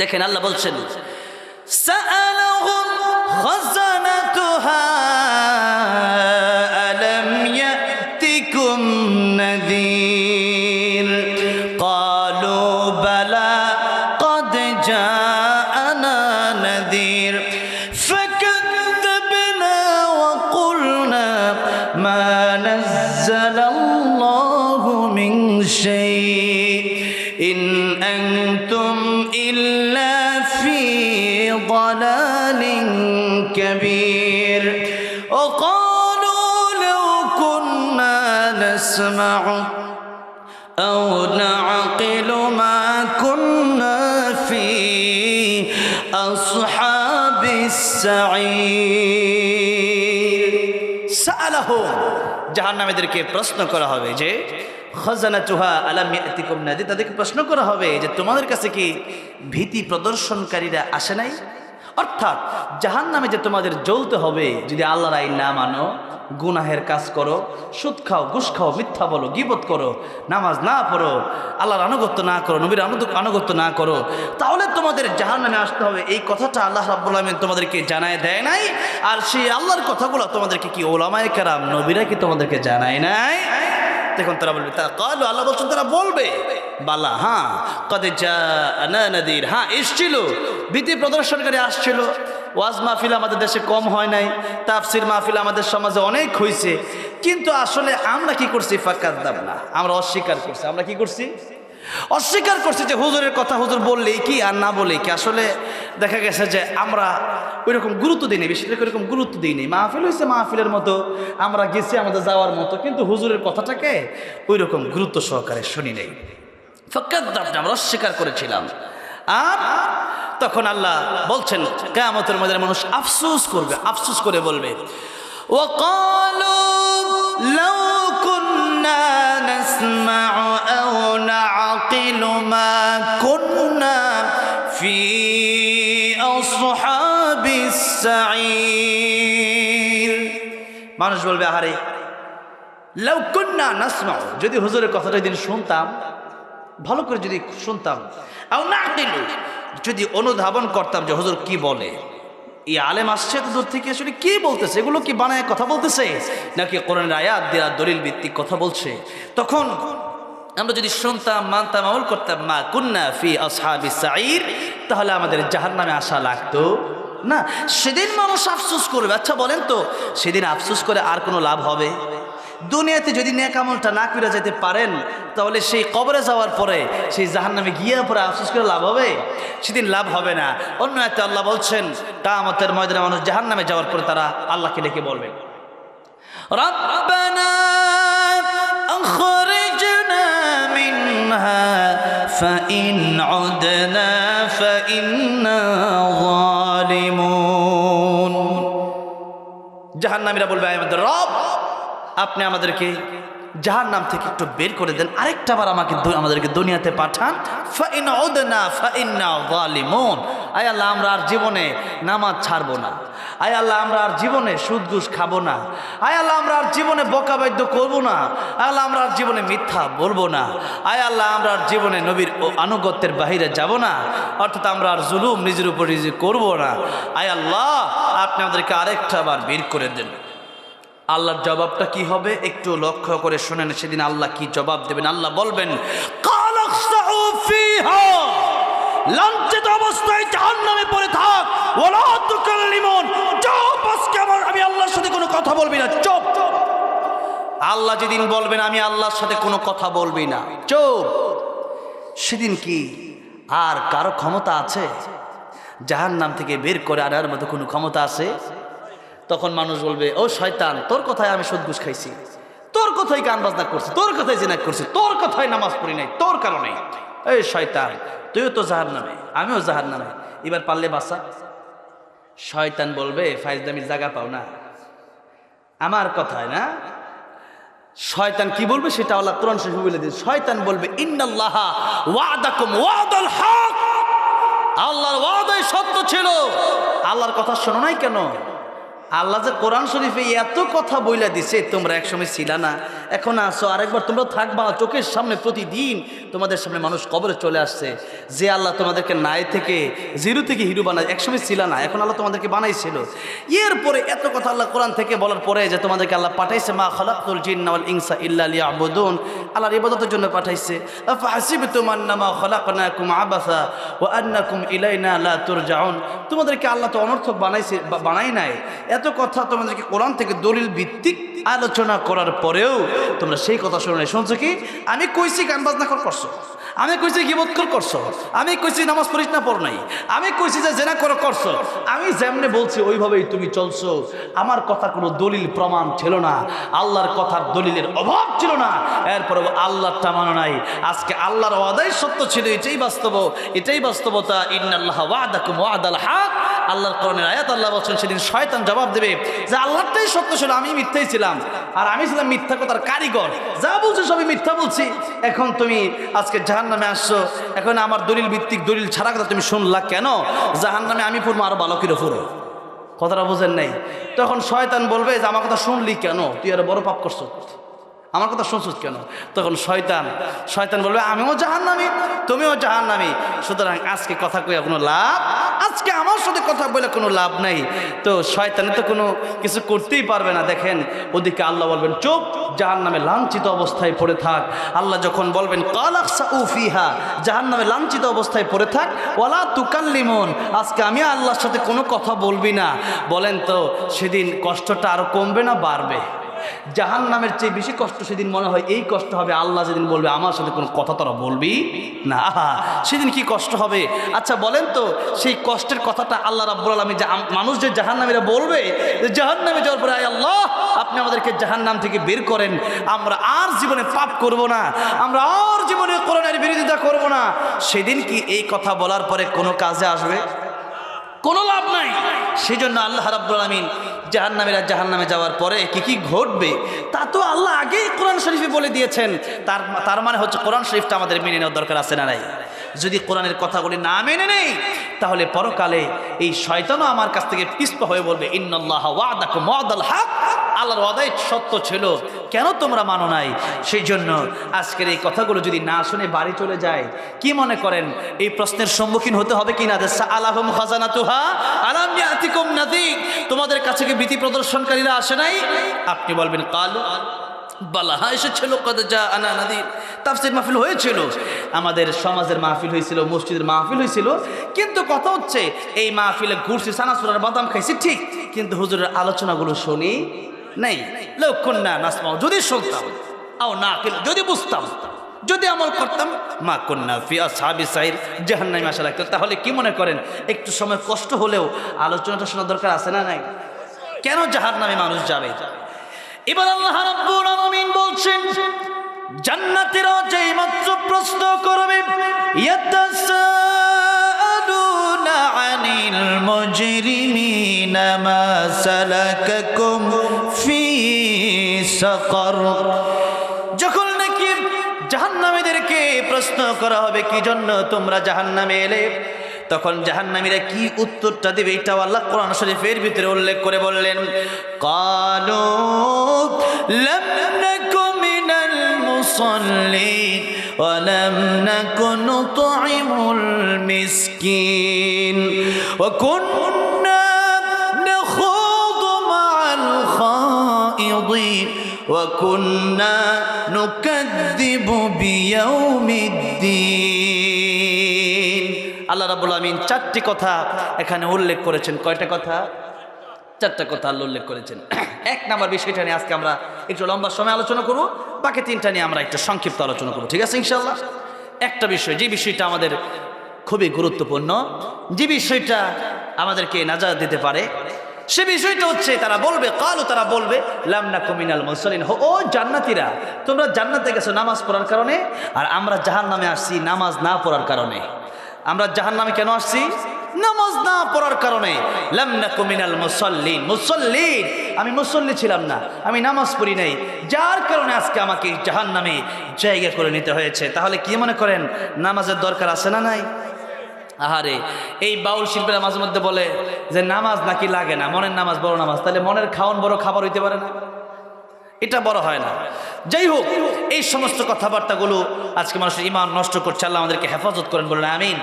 দেখেন আল্লাহ বলছেন সাআলাহুম খাযানাতুহা আলাম ইয়াতিকুম নাযীর ক্বালু বালা ক্বাদ জাআনা নাযীর ফাকাযযাবনা ওয়া কুলনা মা নাযালাল্লাহু মিন শাই ইন আনতুম ইল্লা ফি ضلال كبير وقالوا لو كنا نسمع أو نعقل ما كنا في أصحاب السعير سألهم জাহান্নামীদেরকে প্রশ্ন করা হবে যে খাজানাতুহা আলাম ইয়াতিকুম নাযীর, তাদেরকে প্রশ্ন করা হবে যে তোমাদের কাছে কি ভীতি প্রদর্শনকারীরা আসে নাই? অর্থাৎ জাহান্নামে যে তোমাদের জ্বলতে হবে যদি আল্লাহর আইন না মানো, গুনাহের কাজ করো, সুদ খাও, ঘুষ খাও, মিথ্যা বলো, গীবত করো, নামাজ না পড়ো, আল্লাহর আনুগত্য না করো, নবীর আনুগত্য না করো, তাহলে তোমাদের জাহান্নামে আসতে হবে। এই কথাটা আল্লাহ রাব্বুল আলামিন তোমাদেরকে জানায় দেয় নাই? আর সেই আল্লাহর কথাগুলো তোমাদেরকে কি ওলামায়ে কেরাম নবীরা কি তোমাদেরকে জানায় নাই? তখন তারা বলবে, তা কালু, আল্লাহ বলছেন তারা বলবে বালা, হ্যাঁ কদ জাআনা নাযীর, হ্যাঁ এসছিল, ভীতি প্রদর্শনকারী আসছিল। ওয়াজ মাহফিল আমাদের দেশে কম হয় নাই, তাফসির মাহফিল আমাদের সমাজে অনেক হয়েছে, কিন্তু আসলে আমরা কি করছি? ফাকাযযাবনা, আমরা অস্বীকার করছি। আমরা কি করছি? অস্বীকার করছি যে হুজুরের কথা হুজুর বললেই কি আর না বলেই কি। আসলে দেখা গেছে যে আমরা ওই রকম গুরুত্ব দিই নি, বেশি ওইরকম গুরুত্ব দিই নি। মাহফিল হয়েছে মাহফিলের মতো, আমরা গেছি আমাদের যাওয়ার মতো, কিন্তু হুজুরের কথাটাকে ওই রকম গুরুত্ব সহকারে শুনি নেই। ফাকাযযাবনা, আমরা অস্বীকার করেছিলাম। আর তখন আল্লাহ বলছেন কিয়ামতের ময়দানে মানুষ আফসোস করবে, আফসোস করে বলবে ওয়াকালু লাউ কুন্না নাসমাউ আও নাআকিলু মা কুন্না ফি আসহাবিস সাঈর। মানুষ বলবে, আহারে লাউ কুন্না নাসমাউ, যদি হুজুরের কথাটা দিন শুনতাম, ভালো করে যদি শুনতাম, আও নাআকিলু, যদি অনুধাবন করতাম যে হুজুর কি বলে, এই আলেম আসছে তো দূর থেকে, আসলে কি বলতেছে, এগুলো কি বানায় কথা বলতেছে নাকি কোরআনের আয়াত দিয়া দলিল ভিত্তিক কথা বলছে, তখন আমরা যদি শুনতাম, মানতাম, আমল করতাম, মা কুন্না ফি আসহাবিস সাঈর, তাহলে আমাদের জাহান্নামে আসা লাগতো না। সেদিন মানুষ আফসোস করবে। আচ্ছা বলেন তো, সেদিন আফসোস করে আর কোনো লাভ হবে? দুনিয়াতে যদি নেক আমলটা না করে যেতে পারেন, তাহলে সেই কবরে যাওয়ার পরে সেই জাহান্নামে গিয়ে পরে আফসোস করে লাভ হবে? সেদিন লাভ হবে না। অন্য একটা আল্লাহ বলছেন কিয়ামতের ময়দানে মানুষ জাহান্নামে যাওয়ার পরে তারা আল্লাহকে ডেকে বলবে, রব্বানা আখরিজনা মিনহা ফাইন উদনা ফাইন্না যালিমুন। জাহান্নামীরা বলবে, আমাদের রব, আপনি আমাদেরকে জাহান্নাম থেকে একটু বের করে দেন, আরেকটা বার আমাদেরকে দুনিয়াতে পাঠান। ফাইন উদনা ফাইন্না যালিমুন। আয় আল্লাহ, আমরা আর জীবনে নামাজ ছাড়বো না। আয় আল্লাহ, আমরা আর জীবনে সুদ ঘুষ খাবো না। আয় আল্লাহ, আমরা আর জীবনে বকাবাদ্য করবো না। আয় আল্লাহ, আমরা আর জীবনে মিথ্যা বলবো না। আয় আল্লাহ, আমরা আর জীবনে নবীর আনুগত্যের বাহিরে যাব না, অর্থাৎ আমরা আর জুলুম নিজের উপর নিজে করবো না। আয় আল্লাহ, আপনি আমাদেরকে আরেকটা বার বের করে দেন। আল্লাহর জবাবটা কি হবে একটু লক্ষ্য করে শুনেন। সেদিন আল্লাহ কি জবাব দেবেন? আল্লাহ বলবেন, কালাখসাউ ফিহা, লাঞ্ছিত অবস্থায় জাহান্নামে পড়ে থাক, ওয়ালা তুকাল্লিমুন, চুপ, আজকে আমি আল্লাহর সাথে কোনো কথা বলবি না, চুপ। আল্লাহ যেদিন বলবেন আমি আল্লাহর সাথে কোনো কথা বলবি না, চুপ, সেদিন কি আর কারো ক্ষমতা আছে জাহান্নাম থেকে বের করে আনার মতো কোনো ক্ষমতা আছে? তখন মানুষ বলবে, ও শয়তান, তোর কথায় আমি সুদ ঘুষ খাইছি, তোর কথাই গান বাজনা করছি, তোর কথাই জিনা করছি, তোর কথাই নামাজ পড়ি নাই, তোর কারণে। এই শয়তান, তুইও তো জাহান্নামে, আমিও জাহান্নামে, এবার পারলে বাঁচা। শয়তান বলবে, ফাইজদামির জায়গা পাও না, আমার কথায় না। শয়তান কি বলবে সেটা আল্লাহ কোরআন শরীফে বলে দিয়েছে। শয়তান বলবে, ইন্নাল্লাহা ওয়াদাকুম ওয়াদাল হক, আল্লাহর ওয়াদাই সত্য ছিল। আল্লাহর কথা শোনো নাই কেন? আল্লাহ যে কোরআন শরীফে এত কথা বইলা দিছে, তোমরা একসময় ছিলা না, এখন আসো, আরেকবার তোমরা থাকবা, চোখের সামনে প্রতিদিন তোমাদের সামনে মানুষ কবরে চলে আসছে। যে আল্লাহ তোমাদেরকে নাই থেকে জিরো থেকে হিরো বানায়, একসময় ছিল না, এখন আল্লাহ তোমাদেরকে বানাইছিল। এরপরে এত কথা আল্লাহ কোরআন থেকে বলার পরে যে তোমাদেরকে আল্লাহ পাঠাইছে, মা খালাকতুল জিন্না ওয়াল ইনসা ইল্লা লিয়াবুদুন, আল্লাহর ইবাদতের জন্য পাঠাইছে। আফাহাসিবতুম আন্নামা খালাকনাকুম আবাসা ওয়া আন্নাকুম ইলাইনা লা তুরজাউন, তোমাদেরকে আল্লাহ তো অনর্থক বানাই নাই। এত কথা তোমাদেরকে কোরআন থেকে দলিল ভিত্তিক আলোচনা করার পরেও তোমরা সেই কথা শুনছো কি? আমি কইছি গান বাজনা করছো, আমি কইছি গীবত করছো, আমি কইছি নামাজ পড়িস না পড় নাই, আমি কইছি যে জেনা করছো, আমি যেমনে বলছি ওইভাবেই তুমি চলছো। আমার কথা কোনো দলিল প্রমাণ ছিল না, আল্লাহর কথার দলিলের অভাব ছিল না, এরপরেও আল্লাহটা মানো নাই। আজকে আল্লাহর ওয়াদাই সত্য ছিল, এটাই বাস্তব, এটাই বাস্তবতা। ইন্নাল্লাহ ওয়াদাকুম ওয়াদাল হক, আল্লাহর কোরআনের আয়াত আল্লাহ বলছেন সেদিন শয়তান জবাব দেবে যে আল্লাহটাই সত্য ছিল, আমি মিথ্যাই ছিলাম, আর আমি ছিলাম মিথ্যা কথার কারিগর, যা বলছে সবই মিথ্যা বলছি। এখন তুমি আজকে জাহান্নামে আসছো, এখন আমার দলিল ভিত্তিক দলিল ছাড়া কথা তুমি শুনলা কেন? জাহান্নামে আমি পড়বো, আরো ভালো করে পড়ো। কথাটা বোঝেন নাই? তখন শয়তান বলবে যে আমার কথা শুনলি কেন, তুই আরো বড় পাপ করছো, আমার কথা শুনছিস কেন? তখন শয়তান বলবে আমিও জাহান্নামী, তুমিও জাহান্নামী, সুতরাং আজকে কথা কইয়া কোনো লাভ, আজকে আমার সাথে কথা বলে কোনো লাভ নাই। তো শয়তানে তো কোনো কিছু করতেই পারবে না। দেখেন ওদিকে আল্লাহ বলবেন চুপ, জাহান্নামে লাঞ্ছিত অবস্থায় পড়ে থাক। আল্লাহ যখন বলবেন কালাকসাউ ফিহা, জাহান্নামে লাঞ্ছিত অবস্থায় পড়ে থাক, ওয়ালা তুকাল্লিমুন, আজকে আমি আল্লাহর সাথে কোনো কথা বলবি না। বলেন তো সেদিন কষ্টটা আরো কমবে না বাড়বে? জাহান্নামের চেয়ে বেশি কষ্ট সেদিন মনে হয় এই কষ্ট হবে, আল্লাহ যেদিন বলবে আমার সাথে কোনো কথা তোরা বলবি না, সেদিন কি কষ্ট হবে। আচ্ছা বলেন তো সেই কষ্টের কথাটা আল্লাহ রাব্বুল আলামিন, মানুষ যে জাহান্নামীরা বলবে যে জাহান্নামে যাওয়ার পরে আয় আল্লাহ আপনি আমাদেরকে জাহান্নাম থেকে বের করেন, আমরা আর জীবনে পাপ করব না, আমরা আর জীবনে কোরআনের বিরোধিতা করব না, সেদিন কি এই কথা বলার পরে কোনো কাজে আসবে? কোনো লাভ নাই। সেই জন্য আল্লাহ রাব্বুল আলামিন জাহান্নামীরা জাহান্নামে যাওয়ার পরে কি কি ঘটবে তা তো আল্লাহ আগেই কোরআন শরীফে বলে দিয়েছেন। তার মানে হচ্ছে কোরআন শরীফটা আমাদের মেনে নেওয়ার দরকার আছে না নাই? যদি কোরআনের কথাগুলি না মেনে নেই তাহলে পরকালে এই শয়তানও আমার কাছ থেকে পিছপা হয়ে বলবে ইন্নাল্লাহা ওয়াদাকুম ওয়াদাল হক, আল্লাহর ওয়াদাই সত্য ছিল, কেন তোমরা মানো নাই? সেই জন্য আজকের এই কথাগুলো যদি না শুনে বাড়ি চলে যায়, কি মনে করেন এই প্রশ্নের সম্মুখীন হতে হবে কিনা? আলাহুম খাজানাতুহা আলাম ইয়াতিকুম নাযীর, তোমাদের কাছে কি ভীতি প্রদর্শনকারীরা আসে নাই? আপনি বলবেন কালু বালা, হ্যাঁ এসেছিল, কদ জাআনা নাযীর। তাফসীর মাহফিল হয়েছিল, আমাদের সমাজের মাহফিল হয়েছিল, মসজিদের মাহফিল হয়েছিল, কিন্তু কথা হচ্ছে এই মাহফিলে ঘুরছি, সানাসুরার বাদাম খাইছি ঠিক, কিন্তু হুজুরের আলোচনাগুলো শুনি নাই। লৌকুন্না নাসমাউ, যদি শুনতাম, আও নাকিল, যদি বুঝতাম, যদি আমল করতাম, মা কুন্না ফি আসহাবিস সাইর, জাহান্নামে আসা লাগতো। তাহলে কি মনে করেন একটু সময় কষ্ট হলেও আলোচনাটা শোনার দরকার আছে না নাই? কেন জাহান্নামে মানুষ যাবে? এবার আল্লাহ রাব্বুল আলামিন বলছেন জান্নাতীরা যেই মাত্র প্রশ্ন করবে, ইয়াতাসাআলুনা আনিল মুজরিমিনা মা সালাকাকুম ফি সাকার, যখন নাকি জাহান্নামীদেরকে প্রশ্ন করা হবে কি জন্য তোমরা জাহান্নামে এলে, তখন জাহান্নামীরা কি উত্তরটা দেবে এটাও আল্লাহ কোরআন শরীফের ভিতরে উল্লেখ করে বললেন, ক্বালু লাম নাকু মিনাল মুসাল্লিন ওয়া লাম নাকু নুতঈমুল মিসকিন ওয়া কুন্না নাখুযু মা'আল খাইদিন ওয়া কুন্না নুকাযযিবু বিয়াউমিদ্দিন। আল্লাহ রাব্বুল আমিন চারটি কথা এখানে উল্লেখ করেছেন। কয়টা কথা? চারটা কথা আল্লাহ উল্লেখ করেছেন। এক নম্বর বিষয়টা নিয়ে আজকে আমরা একটু লম্বা সময় আলোচনা করব, বাকি তিনটা নিয়ে আমরা একটু সংক্ষিপ্ত আলোচনা করব, ঠিক আছে ইনশাআল্লাহ। একটা বিষয়, যে বিষয়টা আমাদের খুবই গুরুত্বপূর্ণ, যে বিষয়টা আমাদেরকে নাজাত দিতে পারে, সে বিষয়টা হচ্ছে তারা বলবে তারা বলবে লাম নাকু মিনাল মুসাল্লিন, ও জান্নাতীরা তোমরা জান্নাতে গেছো নামাজ পড়ার কারণে, আর আমরা জাহান্নামে আসছি নামাজ না পড়ার কারণে। আমরা জাহান্নামে কেন আসছি? নামাজ না পড়ার কারণে। লাম নাকু মিনাল মুসাল্লিন, মুসাল্লিন আমি মুসল্লি ছিলাম না, আমি নামাজ পড়ি নাই, যার কারণে আজকে আমাকে জাহান্নামে জায়গা করে নিতে হয়েছে। তাহলে কি মনে করেন নামাজের দরকার আছে না নাই? আহারে, এই বাউল শিল্পীরা মাঝে মধ্যে বলে যে নামাজ নাকি লাগে না, মনের নামাজ বড় নামাজ। তাহলে মনের খাওয়ান বড় খাবার হইতে পারে না? এটা বড় হয় না। যাই হোক, এই সমস্ত কথাবার্তাগুলো আজকে মানুষের ঈমান নষ্ট করছে। আল্লাহ আমাদেরকে হেফাজত করেন, বলেন আমিন।